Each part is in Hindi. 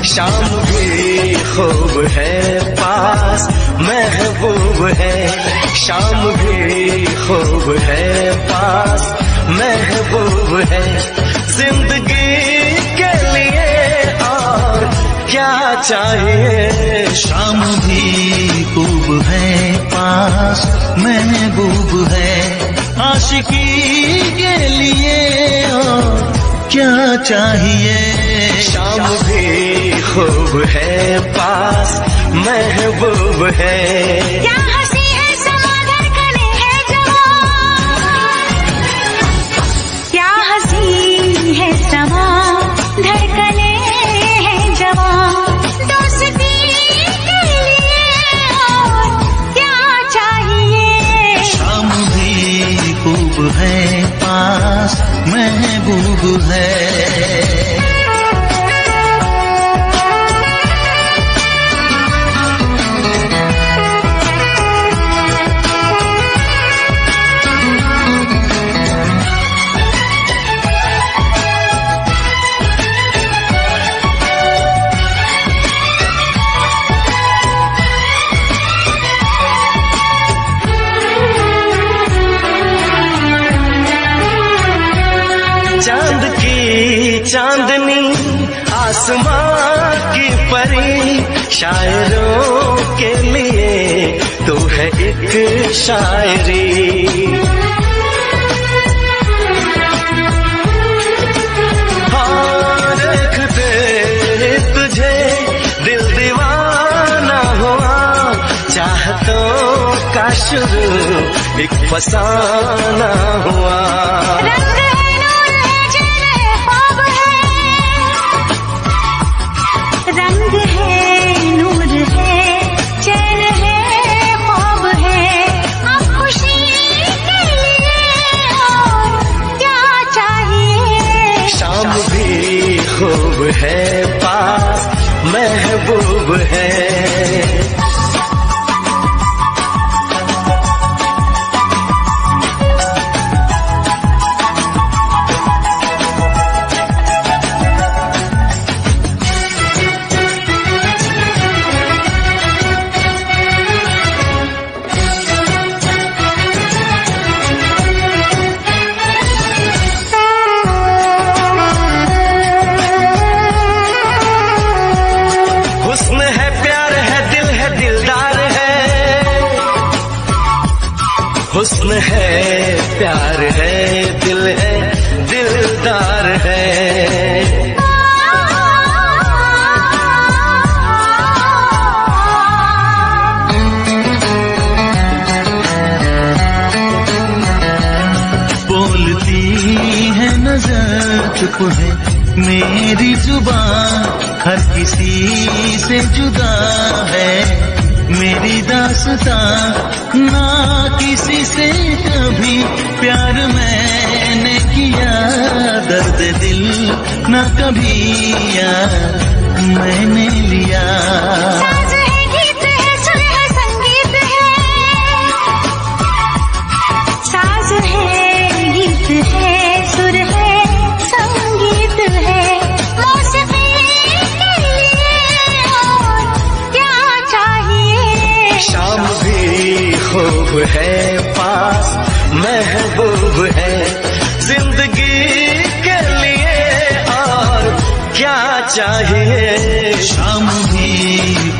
शाम भी खूब है पास महबूब है, शाम भी खूब है पास महबूब है, जिंदगी के लिए और क्या चाहिए। शाम भी खूब है पास महबूब है, आशिकी के लिए और क्या चाहिए। शाम भी खूब है पास महबूब है, क्या हंसी है समा धड़कने है जवां, क्या हंसी है समा धड़कने है जवां, दोस्ती के लिए और क्या चाहिए। शाम भी खूब है पास महबूब है। चांद की चांदनी आसमां की परी, शायरों के लिए तो है एक शायरी। हाँ देखते तुझे दिल दीवाना हुआ, चाहतों का शुरू एक फसाना हुआ। रंग है नूर है चैन है ख्वाब है, अब खुशी के लिए और क्या चाहिए। शाम भी खूब है पास महबूब है। हुस्न है प्यार है दिल है दिलदार है, हुस्न है प्यार है दिल है दिलदार है। बोलती है नजर चुप है मेरी जुबान, हर किसी से जुदा है मेरी दास्तां, ना किसी से कभी प्यार मैंने किया, दर्द दिल ना कभी यार मैंने लिया। साज है गीत है सुर है संगीत है, साज है गीत है सुर है संगीत है, मौसीकी के लिए और क्या चाहिए। शाम भी खूब है पास महबूब है, जिंदगी के लिए और क्या चाहिए। शाम भी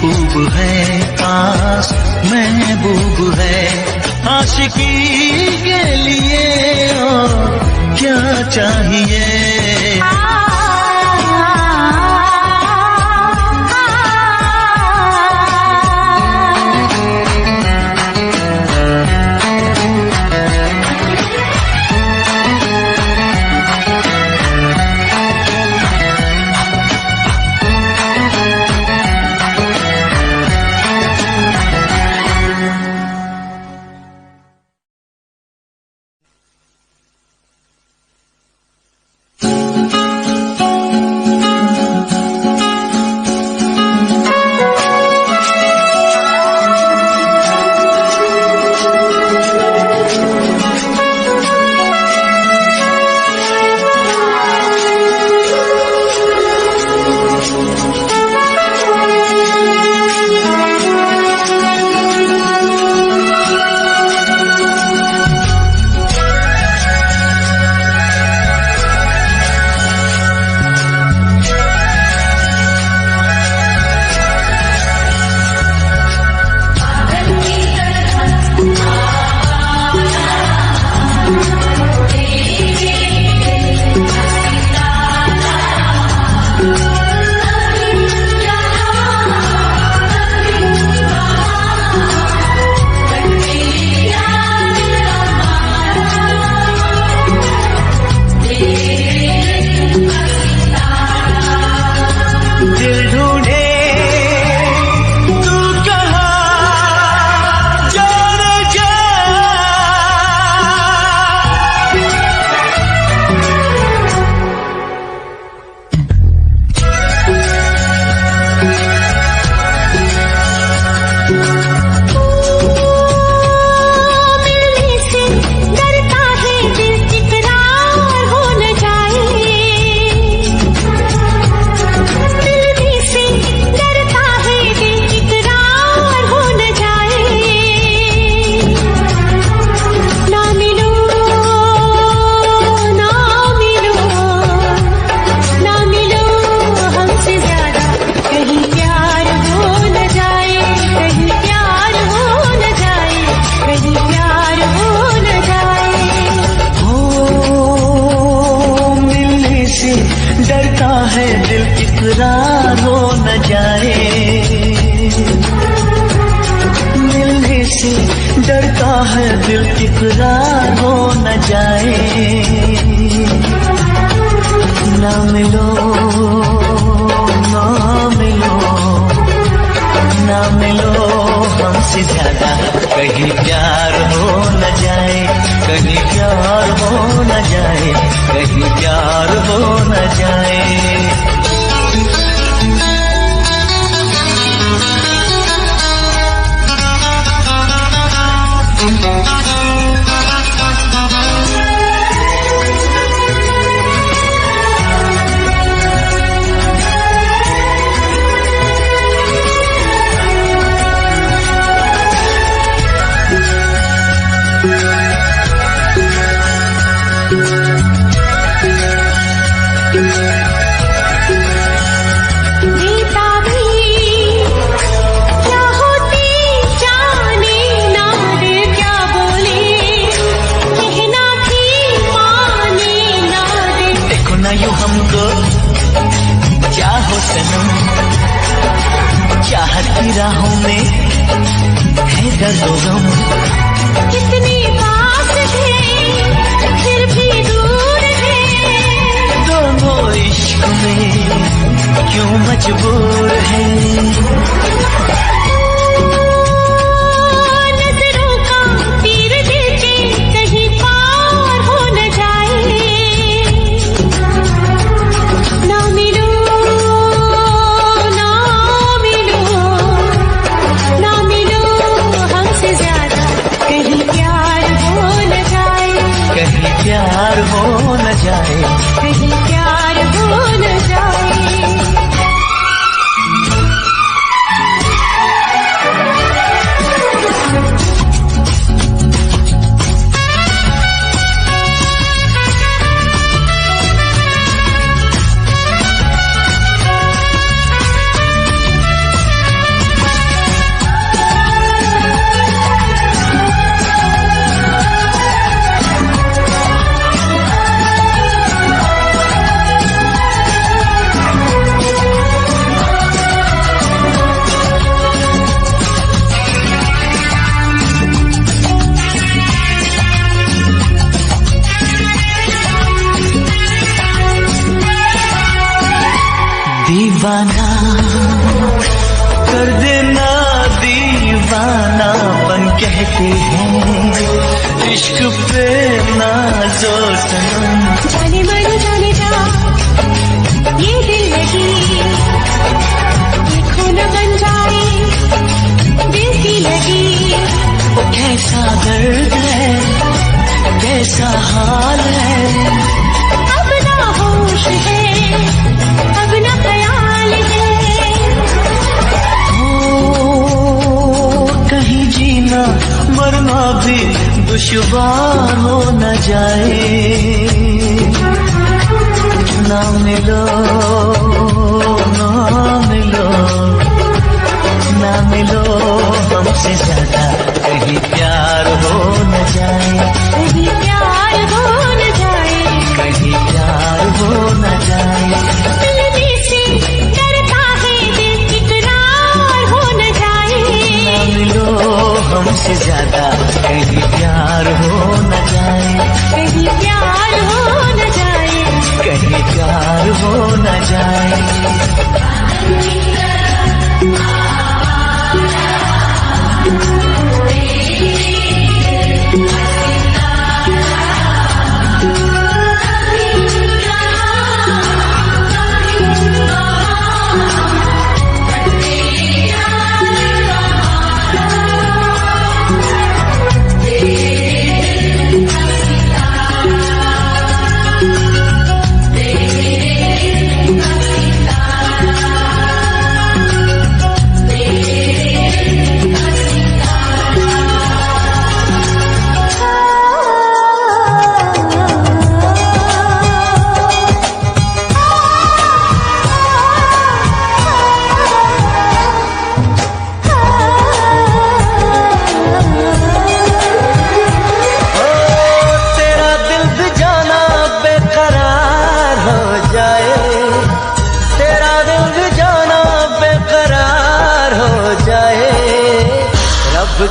खूब है पास महबूब है, आशिकी के लिए और क्या चाहिए। है दिल इकरार हो न जाए, मिलने से डरता है दिल इकरार हो न जाए। ना मिलो ना मिलो ना मिलो हमसे ज्यादा, कहीं प्यार हो न जाए, कहीं प्यार हो न जाए, कहीं प्यार हो न जाए। चाहत की राहों में है दर्द गम, कितनी पास है फिर भी दूर है, दोनों इश्क में क्यों मजबूर है। नजरों का तीर दिल के कहीं पार हो न जाए, ना मिलो प्यार हो न जाए, कहीं प्यार हो न जाए। दीवाना कर देना दीवाना बन कहते हैं, इश्क पे नाज़ो सनम। जाने मन जाने जा ये दिल लगी, ये खून बन जाए दिल की लगी। वो कैसा दर्द है, कैसा हाल है, अब ना होश है, अब ना ख्याल है, कहीं जीना मरना भी दुश्वार हो न जाए। ना मिलो ना मिलो ना मिलो हमसे ज्यादा, कहीं प्यार हो न जाए, कहीं प्यार हो न जाए, कहीं प्यार हो न जाए। मिलने से डरता है दिल इकरार हो न जाए, ना मिलो हमसे ज्यादा, कहीं प्यार हो न जाए, कहीं प्यार हो न जाए, कहीं प्यार हो न जाए।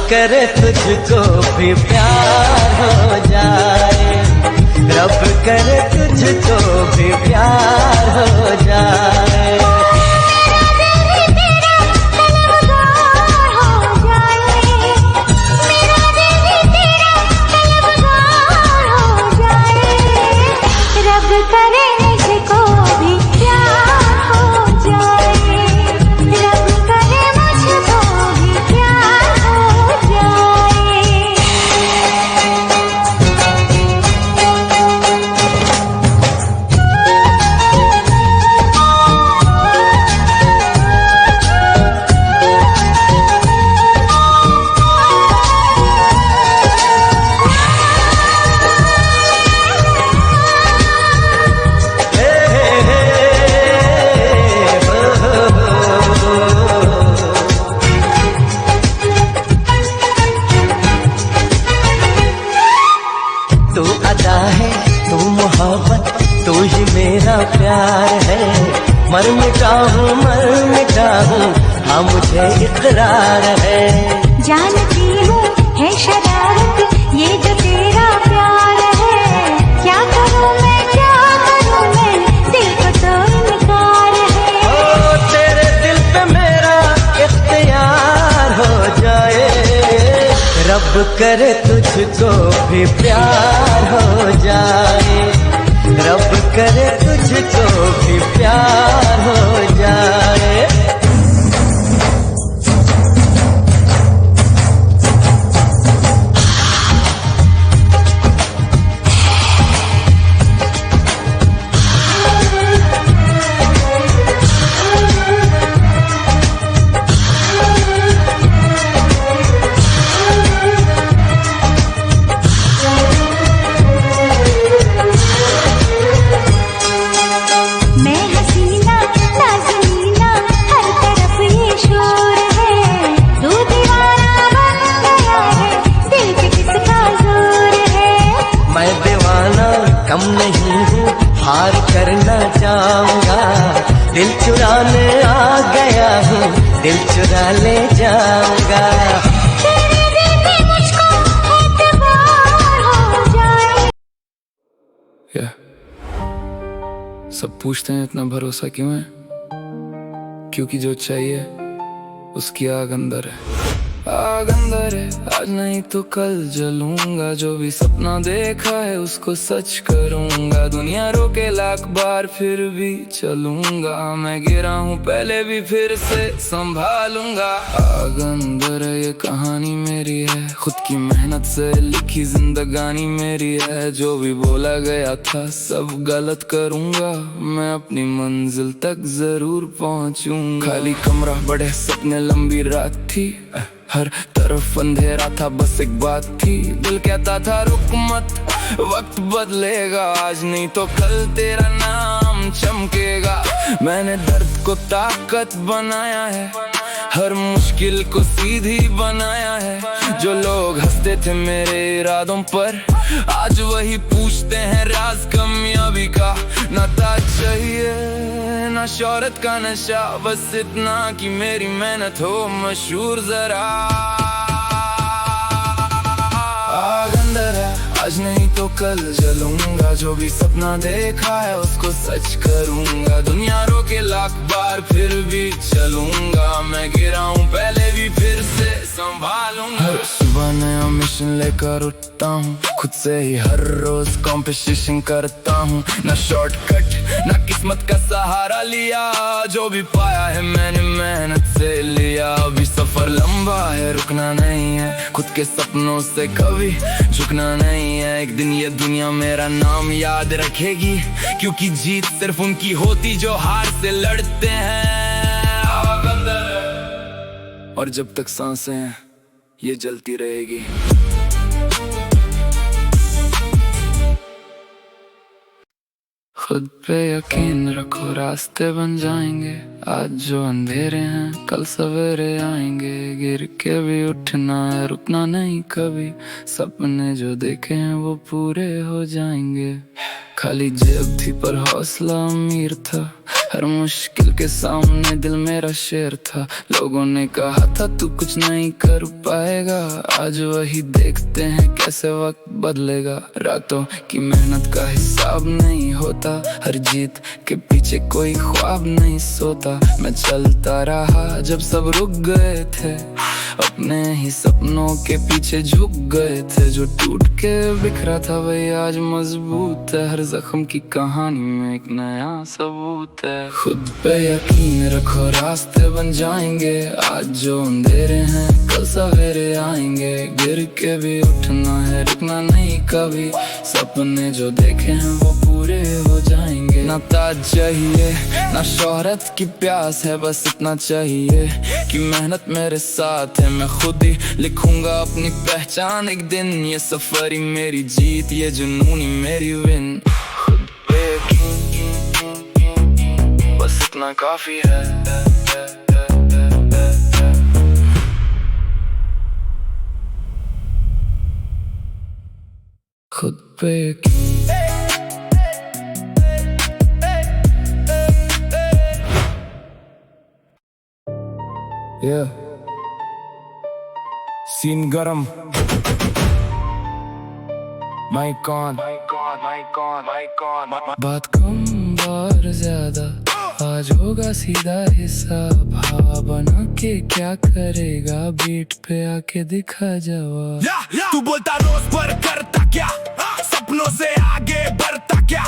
करे तुझको भी प्यार हो जाए, रब करे तुझको भी प्यार हो जाए। तू अदा है, तू मोहब्बत, तू ही मेरा प्यार है। मर मिटा हूँ हाँ मुझे इकरार है। जानती हूँ है शरारत ये जो तेरा प्यार है, क्या करूँ मैं दिल को तो इनकार है। ओ तेरे दिल पे मेरा इख्तियार हो जाए, रब करे तुझको भी प्यार हो जाए, रब करे तुझको भी प्यार हो जाए। कम नहीं हूँ, हार करना चाहूँगा, दिल चुराने आ गया हूँ, दिल चुरा ले जाऊँगा। तेरे दिल पे मुझको एतबार हो जाए। सब पूछते हैं इतना भरोसा क्यों है, क्योंकि जो चाहिए उसकी आग अंदर है। आग अंदर है, आज नहीं तो कल जलूंगा, जो भी सपना देखा है उसको सच करूंगा। दुनिया रोके लाख बार फिर भी चलूंगा, मैं गिरा हूँ पहले भी फिर से संभालूंगा। आग अंदर है ये कहानी मेरी है, खुद की मेहनत से लिखी जिंदगानी मेरी है। जो भी बोला गया था सब गलत करूंगा, मैं अपनी मंजिल तक जरूर पहुंचूंगा। खाली कमरा बड़े सपने लंबी रात थी, हर तरफ अंधेरा था बस एक बात थी, दिल कहता था रुक मत वक्त बदलेगा, आज नहीं तो कल तेरा नाम चमकेगा। मैंने दर्द को ताकत बनाया है, हर मुश्किल को सीधी बनाया है। जो लोग हंसते थे मेरे इरादों पर, आज वही पूछते हैं राज कामयाबी का। ना ताज चाहिए ना शोहरत का नशा, बस इतना कि मेरी मेहनत हो मशहूर जरा। आग अंदर है, आज नहीं तो कल जलूंगा, जो भी सपना देखा है उसको सच करूंगा। दुनिया रोके लाख बार फिर भी चलूंगा, मैं गिरा हूँ पहले भी फिर से संभालूंगा। हर सुबह नया मिशन लेकर उठता हूँ, खुद से ही हर रोज कॉम्पिटिशन करता हूँ। ना शॉर्टकट ना किस्मत का सहारा लिया, जो भी पाया है मैंने मेहनत से लिया। अभी सफर लंबा है रुकना नहीं है, खुद के सपनों से कभी झुकना नहीं है। एक दिन ये दुनिया मेरा नाम याद रखेगी, क्योंकि जीत सिर्फ उनकी होती जो हार से लड़ते हैं। और जब तक सांसें हैं ये जलती रहेगी। खुद पे यकीन रखो रास्ते बन जाएंगे, आज जो अंधेरे हैं कल सवेरे आएंगे। गिर के भी उठना है रुकना नहीं कभी, सपने जो देखे हैं वो पूरे हो जाएंगे। खाली जेब थी पर हौसला अमीर था। हर मुश्किल के सामने दिल मेरा शेर था। लोगों ने कहा था तू कुछ नहीं कर पाएगा, आज वही देखते हैं कैसे वक्त बदलेगा। रातों की मेहनत का हिसाब नहीं होता, हर जीत के पीछे कोई ख्वाब नहीं सोता। मैं चलता रहा जब सब रुक गए थे, अपने ही सपनों के पीछे झुक गए थे। जो टूट के बिखरा था वही आज मजबूत है, हर जख्म की कहानी में एक नया सबूत है। खुद पे यकीन रखो रास्ते बन जाएंगे, आज जो अंधेरे हैं कल सवेरे आएंगे। गिर के भी उठना है, रुकना नहीं कभी, सपने जो देखे हैं वो पूरे हो जाएंगे। ना ताज चाहिए ना शोहरत की प्यास है, बस इतना चाहिए कि मेहनत मेरे साथ है। मैं खुद ही लिखूंगा अपनी पहचान एक दिन, ये सफर ही मेरी जीत, ये जुनून ही मेरी विन। खुद पे बस इतना काफी है। खुद पे सीन गरम, माइक ऑन, बात कम और ज्यादा, आज होगा सीधा हिसाब। हवा बना के क्या करेगा, बीट पे आके दिखा जवाब। तू बोलता रोज पर करता क्या, सपनों से आगे बढ़ता क्या।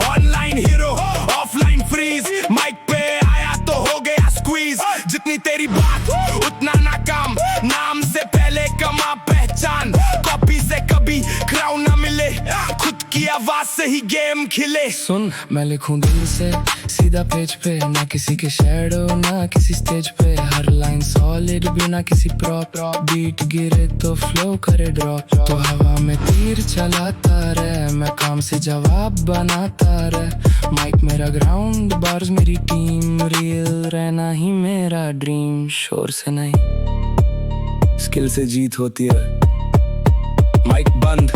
Online hero offline freeze, mic पे आया तो हो गया स्क्वीज। जितनी तेरी बात उतना नाकाम, नाम से पहले कमा पहचान। कॉपी से कभी क्राउन ना मिले, खुद की आवाज से ही गेम खिले। सुन मैं लिखूं दिल से सीधा पेज पे, ना किसी के शैडो ना किसी स्टेज पे। हर लाइन सॉलिड बिना किसी प्रॉप, बीट गिरे तो फ्लो करे ड्रॉप। तो हवा में तीर चलाता रहे, मैं काम से जवाब बनाता रहे। माइक मेरा ग्राउंड, बार्स मेरी टीम, रियल रहना ही मेरा ड्रीम। शोर से नहीं स्किल से जीत होती है। माइक बंद